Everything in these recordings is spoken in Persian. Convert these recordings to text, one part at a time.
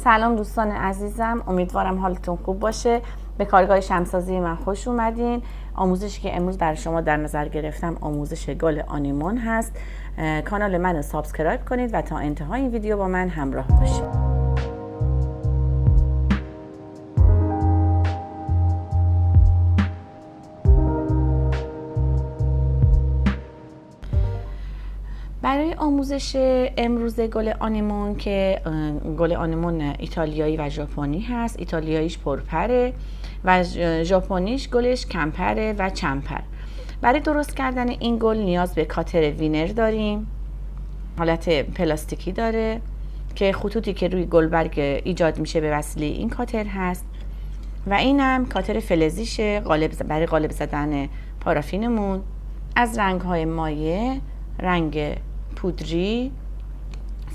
سلام دوستان عزیزم، امیدوارم حالتون خوب باشه. به کارگاه شمع‌سازی من خوش اومدین. آموزشی که امروز برای شما در نظر گرفتم آموزش گل آنیمون هست. کانال من رو سابسکرایب کنید و تا انتهای این ویدیو با من همراه باشید. برای آموزش امروز گل آنیمون که گل آنیمون ایتالیایی و ژاپنی هست. ایتالیاییش پرپره و ژاپنیش گلش کمپره و چمپر. برای درست کردن این گل نیاز به کاتر وینر داریم. حالت پلاستیکی داره که خطوطی که روی گلبرگ ایجاد میشه به وسیله این کاتر هست و اینم کاتر فلزیشه برای قالب زدن پارافینمون از رنگ‌های مایع، رنگ پودری،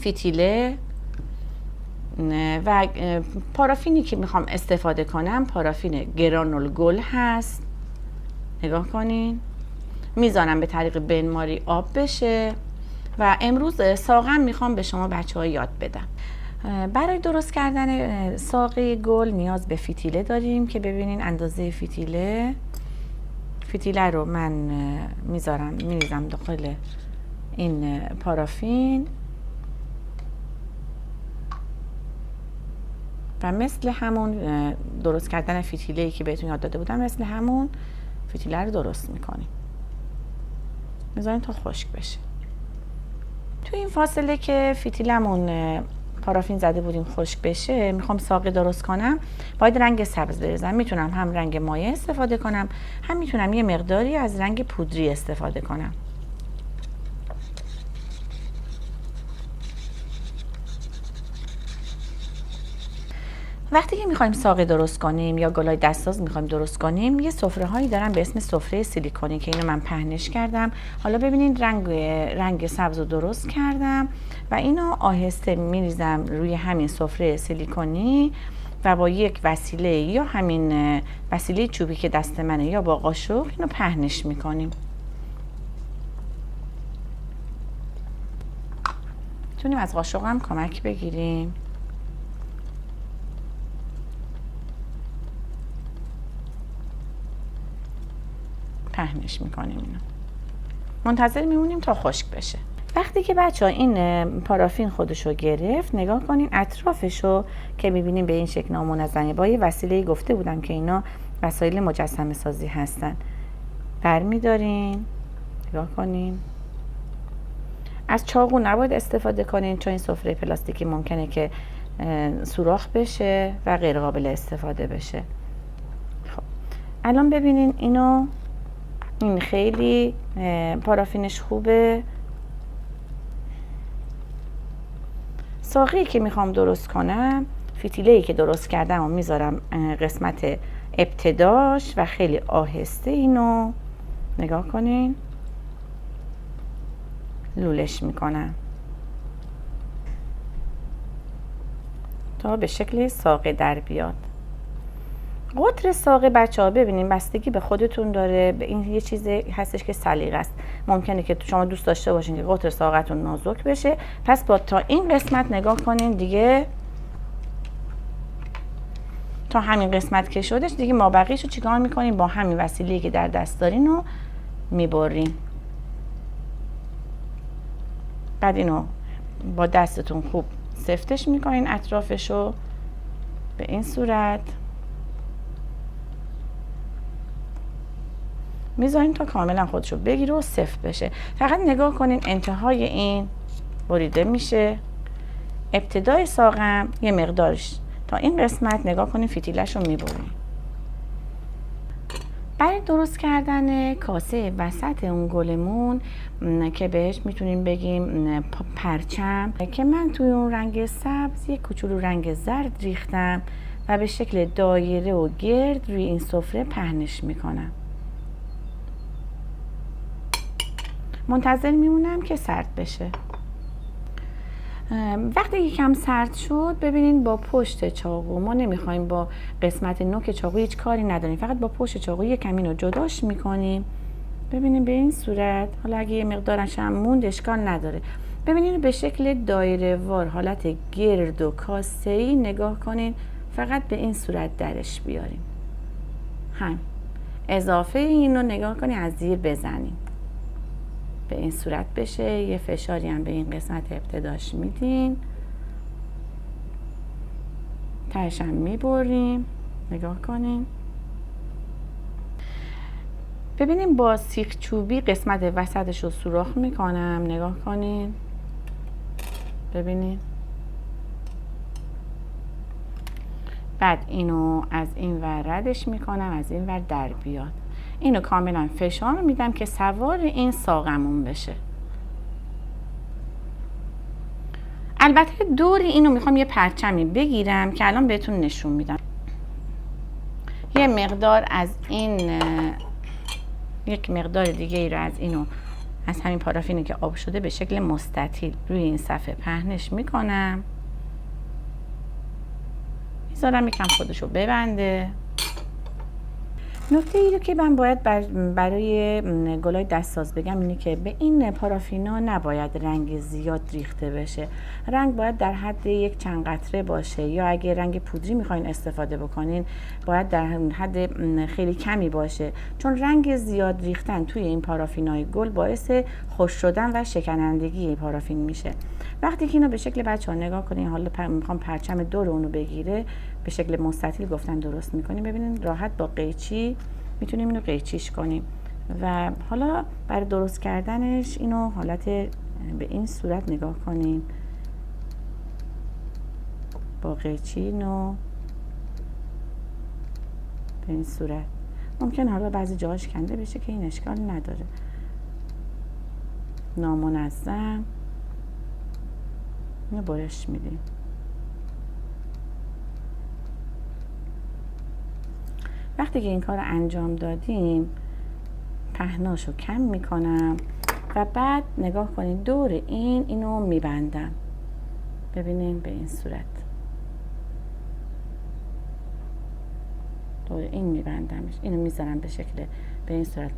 فتیله و پارافینی که میخوام استفاده کنم پارافین گرانول گل هست. نگاه کنین، میذارم به طریق بنماری آب بشه و امروز ساقم میخوام به شما بچه ها یاد بدم. برای درست کردن ساقه گل نیاز به فتیله داریم که ببینین اندازه فتیله رو من میریزم داخل این پارافین و مثل همون درست کردن فتیله‌ای که بهتون یاد داده بودم مثل همون فتیله رو درست میکنیم. میذاریم تا خشک بشه. تو این فاصله که فتیلمون پارافین زده بودیم خشک بشه، میخوام ساقه درست کنم، باید رنگ سبز بریزم. میتونم هم رنگ مایع استفاده کنم، هم میتونم یه مقداری از رنگ پودری استفاده کنم. وقتی که میخوایم ساقه درست کنیم یا گلای دستساز میخوایم درست کنیم، یه سفره هایی دارم به اسم سفره سیلیکونی که اینو من پهنش کردم. حالا ببینید رنگ سبز رو درست کردم و اینو آهسته میریزم روی همین سفره سیلیکونی و با یک وسیله یا همین وسیله چوبی که دست منه یا با قاشق اینو پهنش میکنیم. میتونیم از قاشق هم کمک بگیریم. پهنش میکنیم اینو. منتظر میمونیم تا خشک بشه. وقتی که بچه ها این پارافین خودشو گرفت، نگاه کنین اطرافشو که میبینیم به این شکل نامنظم با یه وسیله گفته بودم که اینا وسایل مجسمه سازی هستن. برمیدارین، نگاه کنین. از چاقو نباید استفاده کنین چون این سفره پلاستیکی ممکنه که سوراخ بشه و غیر قابل استفاده بشه. خب الان ببینین این خیلی پارافینش خوبه. ساقه‌ای که میخوام درست کنم، فتیله‌ای که درست کردم و میذارم قسمت ابتداش و خیلی آهسته اینو نگاه کنین لولش میکنم تا به شکل ساقه در بیاد. قطر ساقه بچه ها ببینین بستگی به خودتون داره. به این یه چیزی هستش که سلیقه است. ممکنه که شما دوست داشته باشین که قطر ساقه‌تون نازک بشه، پس با تا این قسمت نگاه کنین دیگه، تا همین قسمت که شدش دیگه مابقیشو چیکار میکنین؟ با همین وسیله‌ای که در دست دارین رو میبرین. بعد اینو با دستتون خوب سفتش میکنین اطرافشو به این صورت. میذارین تا کاملا خودشو بگیره و سفت بشه. فقط نگاه کنین انتهای این بریده میشه. ابتدای ساقم یه مقدارش تا این قسمت نگاه کنین فتیله‌شو میبرین. برای درست کردن کاسه وسط اون گلمون که بهش میتونیم بگیم پرچم، که من توی اون رنگ سبز یک کوچولو رنگ زرد ریختم و به شکل دایره و گرد روی این سفره پهنش میکنم. منتظر میمونم که سرد بشه. وقتی یکم سرد شد ببینین با پشت چاقو، ما نمیخوایم با قسمت نوک چاقو هیچ کاری نداریم، فقط با پشت چاقو یکم اینو جداش میکنیم. ببینین به این صورت. حالا اگه یه مقدارش هم موند اشکال نداره. ببینید به شکل دایره وار، حالت گرد و کاسه‌ای نگاه کنین، فقط به این صورت درش بیاریم. هم اضافه این رو نگاه کنین از زیر بزنین به این صورت بشه. یه فشاری هم به این قسمت ابتداش میدین، تهش هم میبریم. نگاه کنین. ببینیم با سیخ چوبی قسمت وسطش رو سوراخ میکنم. نگاه کنین. ببینین. بعد اینو از این ور ردش میکنم، از این ور در بیاد. اینو کاملا فشار میدم که سوار این ساقمون بشه. البته دور اینو میخوام یه پرچمی بگیرم که الان بهتون نشون میدم. یه مقدار از این، یک مقدار دیگه ای رو از اینو، از همین پارافینی که آب شده به شکل مستطیل روی این صفحه پهنش میکنم. میذارم یکم خودشو ببنده. نکته ای رو که من باید برای گلای دستساز بگم اینه که به این پارافینا نباید رنگ زیاد ریخته بشه. رنگ باید در حد یک چند قطره باشه، یا اگه رنگ پودری میخواین استفاده بکنین باید در حد خیلی کمی باشه، چون رنگ زیاد ریختن توی این پارافینای گل باعث خشک شدن و شکنندگی پارافین میشه. وقتی که اینو به شکل بچه‌ها نگاه کنین، حالا میخوام پرچم دور اونو بگیره، به شکل مستطیل گفتم درست میکنیم. ببینین راحت با قیچی میتونیم اینو قیچیش کنیم. و حالا برای درست کردنش اینو حالت به این صورت نگاه کنین، با قیچی اینو به این صورت. ممکن حالا بعضی جاهاش کنده بشه که این اشکال نداره. نامنظم اینو برش میدیم. وقتی که این کار رو انجام دادیم پهناشو کم میکنم و بعد نگاه کنین دور اینو میبندم. ببینین به این صورت دور این میبندمش. اینو میذارم به شکل به این صورت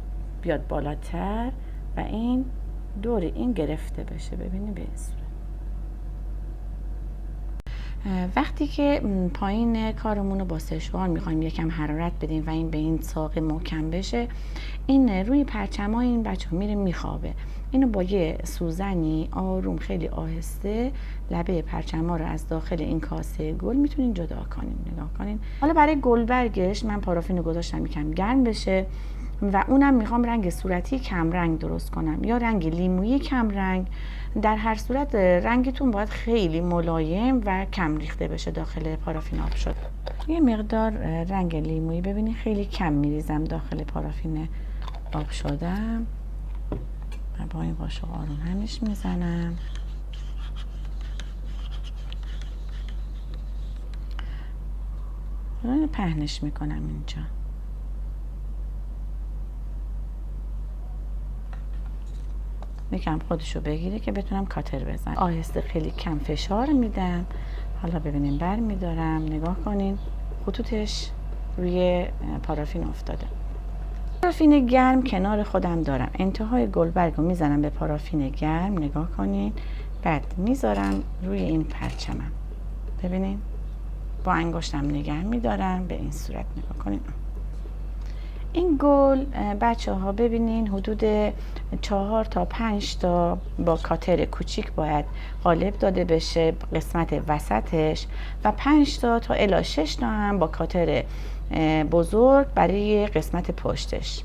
بیاد بالاتر و این دور این گرفته بشه. ببینین به این صورت. وقتی که پایین کارمون رو با سشوار میخوایم یکم حرارت بدیم و این به این ساق محکم بشه، این روی پرچمای این بچه میره میخوابه. اینو با یه سوزنی آروم خیلی آهسته لبه پرچما رو از داخل این کاسه گل میتونین جدا کنین. نگاه کنین. حالا برای گلبرگش من پارافین رو گذاشتم یکم گرم بشه و اونم میخوام رنگ صورتی کم رنگ درست کنم یا رنگ لیمویی کم رنگ. در هر صورت رنگتون باید خیلی ملایم و کم ریخته بشه داخل پارافین آب شد. یه مقدار رنگ لیمویی ببینید خیلی کم میریزم داخل پارافین آب شدم و با این قاشق آروم همش میزنم. حالا پهنش میکنم اینجا. یکم خودشو بگیره که بتونم کاتر بزنم. آهسته خیلی کم فشار میدم. حالا ببینیم بر میدارم. نگاه کنین خطوطش روی پارافین افتاده. پارافین گرم کنار خودم دارم. انتهای گلبرگ رو میزنم به پارافین گرم. نگاه کنین. بعد میذارم روی این پرچمم. ببینین با انگشتم نگه میدارم به این صورت. نگاه کنین. این گل بچه ها ببینین حدود 4 تا 5 تا با کاتر کوچیک باید قالب داده بشه قسمت وسطش و 5 تا الی 6 تا هم با کاتر بزرگ برای قسمت پشتش.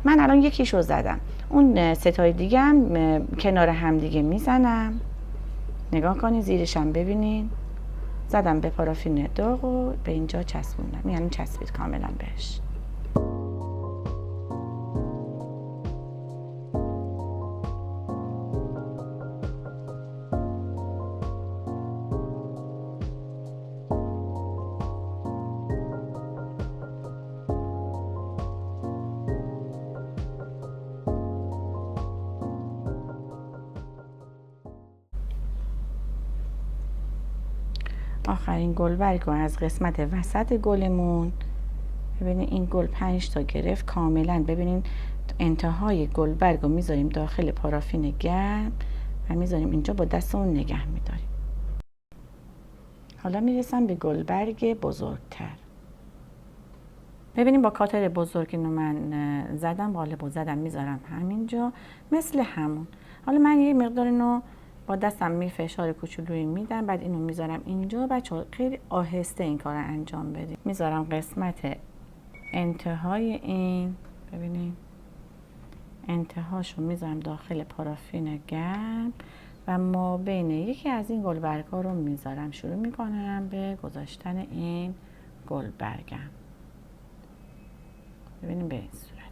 من الان یکیشو زدم. اون 3 تای دیگه هم کنار هم دیگه میزنم. نگاه کنین زیرش هم ببینین. زدم به پارافین داغ و به اینجا چسبوندم. یعنی چسبید کاملا بهش. آخرین گلبرگ رو از قسمت وسط گلمون ببینید این گل 5 تا گرفت کاملا. ببینید انتهای گلبرگ رو میذاریم داخل پارافین گرم و میذاریم اینجا، با دستمون نگه میداریم. حالا میرسم به گلبرگ بزرگتر. ببینیم با کاتر بزرگ اینو من زدم، قالبو زدم، میذارم همینجا مثل همون. حالا من یه مقدار اینو با دستم فشار کوچولویی میدم، بعد اینو میذارم اینجا. بچه‌ها خیلی آهسته این کار انجام بدید. میذارم قسمت انتهای این، ببینید انتهاشو میذارم داخل پارافین گرم و ما بین یکی از این گلبرگا رو میذارم. شروع میکنم به گذاشتن این گلبرگم. ببینیم به این صورت.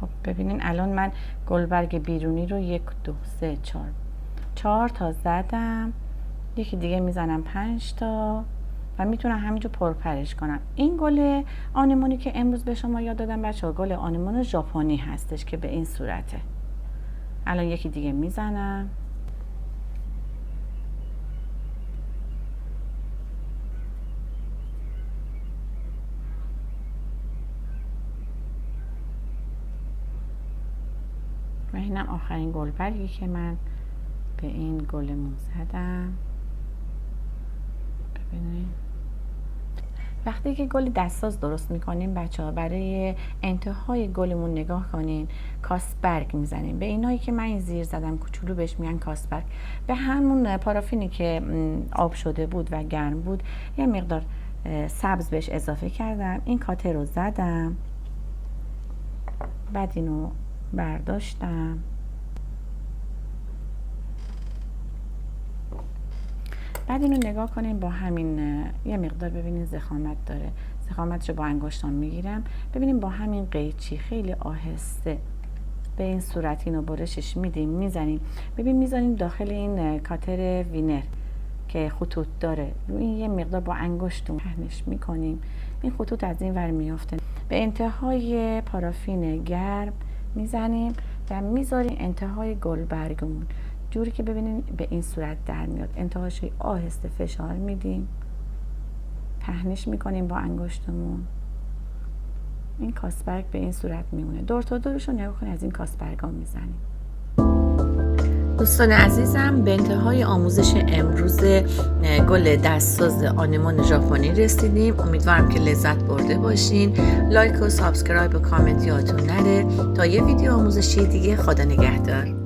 خب ببینین الان من گلبرگ بیرونی رو 1 2 3 4 تا زدم. یکی دیگه میزنم 5 تا و میتونم همینجور پرپرش کنم. این گل آنمونی که امروز به شما یاد دادم بچه‌ها، گل آنمون ژاپنی هستش که به این صورته. الان یکی دیگه میزنم. و اینم آخرین گلبرگی که من به این گلمون زدم. ببینید وقتی که گل دستساز درست میکنیم بچه‌ها، برای انتهای گلمون نگاه کنین، کاسبرگ میزنیم. به اینایی که من این زیر زدم کوچولو بهش میگن کاسبرگ. به همون پارافینی که آب شده بود و گرم بود یه مقدار سبز بهش اضافه کردم. این کاتر رو زدم، بعد اینو برداشتم. بعد اینو نگاه کنیم با همین یه مقدار، ببینین زخامت داره، زخامتش رو با انگشتام میگیرم. ببینیم با همین قیچی خیلی آهسته به این صورت اینو برشش میدیم، میزنیم. ببین میذاریم داخل این کاتر وینر که خطوط داره، روی این یه مقدار با انگشتون پهنش میکنیم. این خطوط از این ور میافته. به انتهای پارافین گرم میزنیم و میذاریم انتهای گلبرگمون جوری که ببینین به این صورت در میاد. انتهاش آهسته فشار میدیم، پهنش میکنیم با انگشتمون. این کاسبرگ به این صورت میمونه. دور تا دورش رو نگاه کنید، از این کاسبرگا میزنیم. دوستان عزیزم، به انتهای آموزش امروز گل دستساز آنمون ژاپنی رسیدیم. امیدوارم که لذت برده باشین. لایک و سابسکرایب و کامنت یادتون نره. تا یه ویدیو آموزشی دیگه، خدا نگهدار.